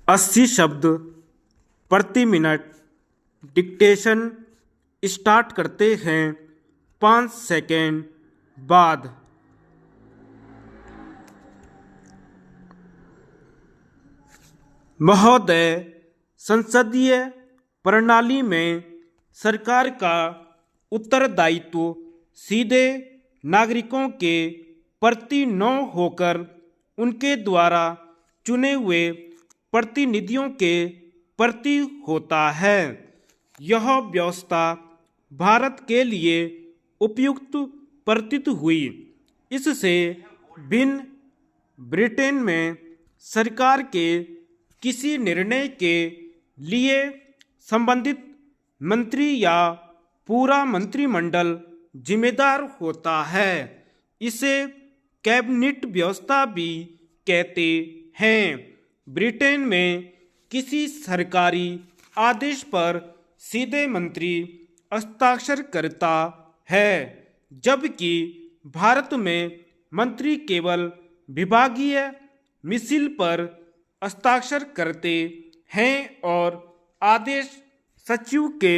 80 शब्द प्रति minute dictation start करते हैं 5 सेकेंड बाद। महोदय, संसदीय प्रणाली में सरकार का उत्तरदायित्व सीधे नागरिकों के प्रति न होकर उनके द्वारा चुने हुए प्रतिनिधियों के प्रति होता है। यह व्यवस्था भारत के लिए उपयुक्त प्रतीत हुई। इससे भिन्न ब्रिटेन में सरकार के किसी निर्णय के लिए संबंधित मंत्री या पूरा मंत्रिमंडल जिम्मेदार होता है। इसे कैबिनेट व्यवस्था भी कहते हैं। ब्रिटेन में किसी सरकारी आदेश पर सीधे मंत्री हस्ताक्षर करता है, जबकि भारत में मंत्री केवल विभागीय मिसल पर हस्ताक्षर करते हैं और आदेश सचिव के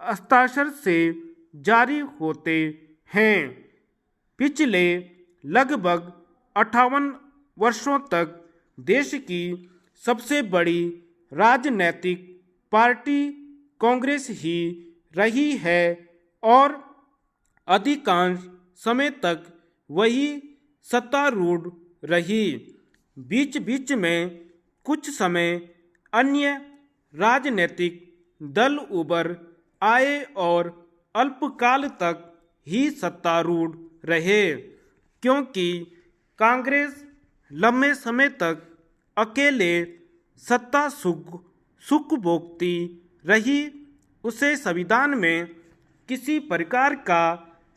हस्ताक्षर से जारी होते हैं। पिछले लगभग 58 वर्षों तक देश की सबसे बड़ी राजनीतिक पार्टी कांग्रेस ही रही है और अधिकांश समय तक वही सत्तारूढ़ रही। बीच बीच में कुछ समय अन्य राजनीतिक दल उभर आए और अल्पकाल तक ही सत्तारूढ़ रहे, क्योंकि कांग्रेस लंबे समय तक अकेले सत्ता सुख भोगती रही। उसे संविधान में किसी प्रकार का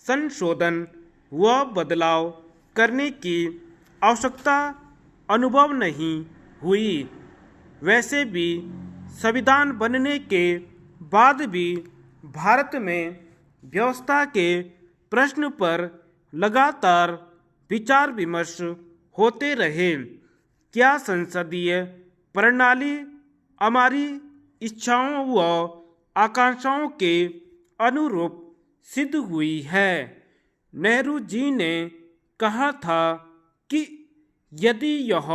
संशोधन व बदलाव करने की आवश्यकता अनुभव नहीं हुई। वैसे भी संविधान बनने के बाद भी भारत में व्यवस्था के प्रश्न पर लगातार विचार विमर्श होते रहे। क्या संसदीय प्रणाली हमारी इच्छाओं व आकांक्षाओं के अनुरूप सिद्ध हुई है? नेहरू जी ने कहा था कि यदि यह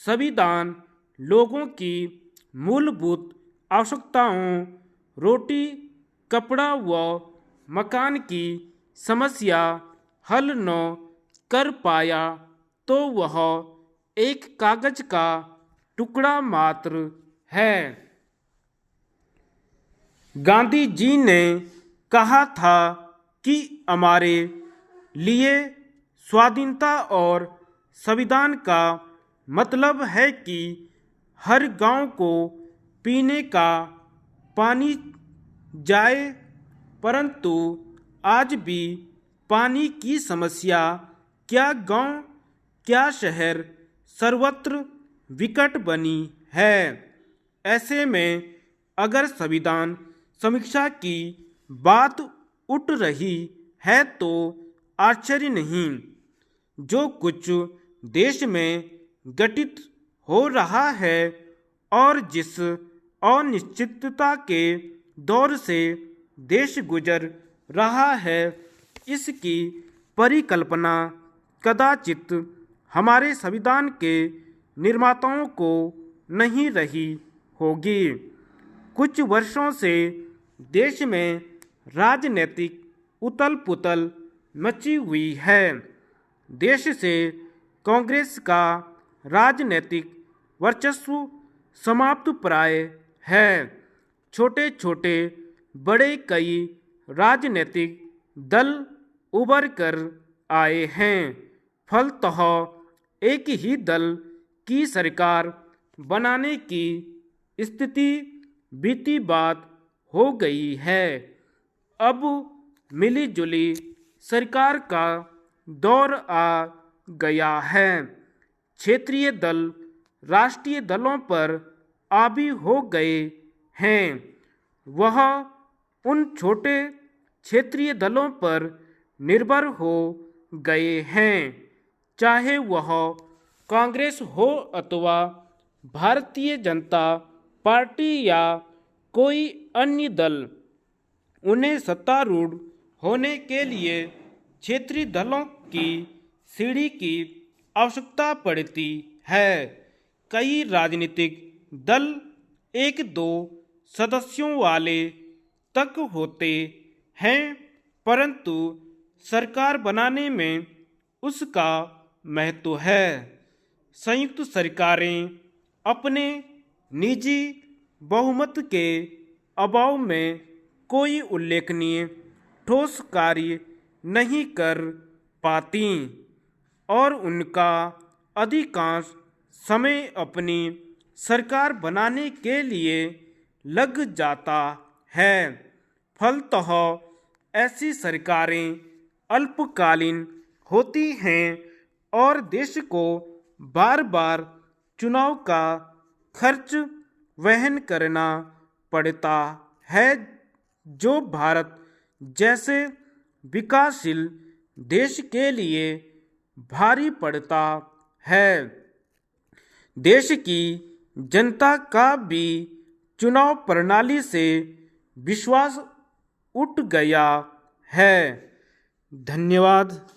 संविधान लोगों की मूलभूत आवश्यकताओं, रोटी, कपड़ा व मकान की समस्या हल न कर पाया तो वह एक कागज का टुकड़ा मात्र है। गांधी जी ने कहा था कि हमारे लिए स्वाधीनता और संविधान का मतलब है कि हर गांव को पीने का पानी जाए, परंतु आज भी पानी की समस्या क्या गांव क्या शहर सर्वत्र विकट बनी है। ऐसे में अगर संविधान समीक्षा की बात उठ रही है तो आश्चर्य नहीं। जो कुछ देश में घटित हो रहा है और जिस अनिश्चितता के दौर से देश गुजर रहा है, इसकी परिकल्पना कदाचित हमारे संविधान के निर्माताओं को नहीं रही होगी। कुछ वर्षों से देश में राजनीतिक उथल पुथल मची हुई है। देश से कांग्रेस का राजनीतिक वर्चस्व समाप्त प्राय है। छोटे छोटे बड़े कई राजनीतिक दल उभर कर आए हैं। फलतः एक ही दल की सरकार बनाने की स्थिति बीती बात हो गई है। अब मिली जुली सरकार का दौर आ गया है। क्षेत्रीय दल राष्ट्रीय दलों पर हावी हो गए हैं। वह उन छोटे क्षेत्रीय दलों पर निर्भर हो गए हैं, चाहे वह कांग्रेस हो अथवा भारतीय जनता पार्टी या कोई अन्य दल उन्हें सत्तारूढ़ होने के लिए क्षेत्रीय दलों की सीढ़ी की आवश्यकता पड़ती है। कई राजनीतिक दल एक दो सदस्यों वाले तक होते हैं, परंतु सरकार बनाने में उसका महत्व है। संयुक्त सरकारें अपने निजी बहुमत के अभाव में कोई उल्लेखनीय ठोस कार्य नहीं कर पाती और उनका अधिकांश समय अपनी सरकार बनाने के लिए लग जाता है। फलतः ऐसी सरकारें अल्पकालीन होती हैं और देश को बार बार चुनाव का खर्च वहन करना पड़ता है, जो भारत जैसे विकासशील देश के लिए भारी पड़ता है। देश की जनता का भी चुनाव प्रणाली से विश्वास उठ गया है। धन्यवाद।